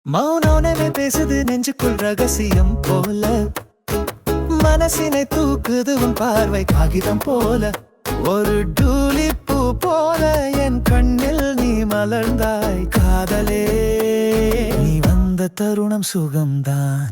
மௌனமே பேசுது நெஞ்சுக்குள் ரகசியம் போல, மனசினை தூக்குது உன் பார்வை காகிதம் போல. ஒரு டூலிப்பூ போல என் கண்ணில் நீ மலர்ந்தாய் காதலே, நீ வந்த தருணம் சுகம்தான்.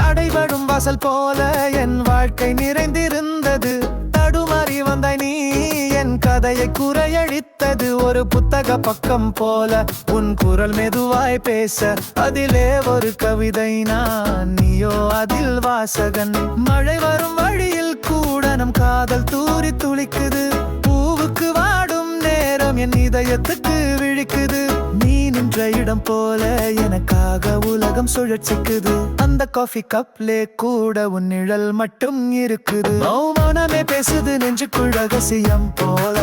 தடைபடும் வாசல் போல என் வாழ்க்கை நிறைந்திருந்தது. தடுமாறி வந்தாய் நீ என் கதையை குறையழித்தது. ஒரு புத்தக பக்கம் போல உன் குரல் மெதுவாய் பேச, அதிலே ஒரு கவிதை நான், நீயோ அதில் வாசகன். மழை வரும் வழியில் கூட நம் காதல் தூரி துளிக்குது. பூவுக்கு வாடும் நேரம் என் இதயத்துக்கு விழிக்குது. நீ நின்ற இடம் போல எனக்காக உலகம் சுழற்சிக்குது. அந்த காஃபி கப்லே கூட உன் நிழல் மட்டும் இருக்குது. மௌனமே பேசுது நெஞ்சுக்குள் ரகசியம் போல,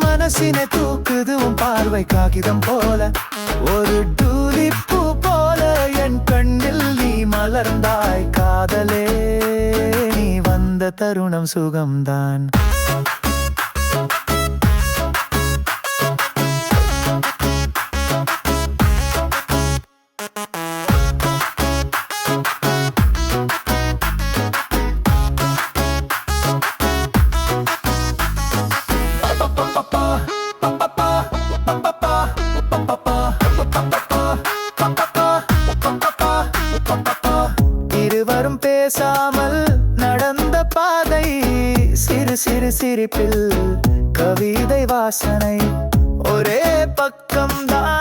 மனசினை தூக்குது உன் பார்வை காகிதம் போல. ஒரு டூலிப்பூ போல என் கண்ணில் நீ மலர்ந்தாய் காதலே, நீ வந்த தருணம் சுகம்தான். இருவரும் பேசாமல் நடந்த பாதை, சிறு சிறு சிரிப்பில் கவிதை வாசனை. ஒரே பக்கம்தான்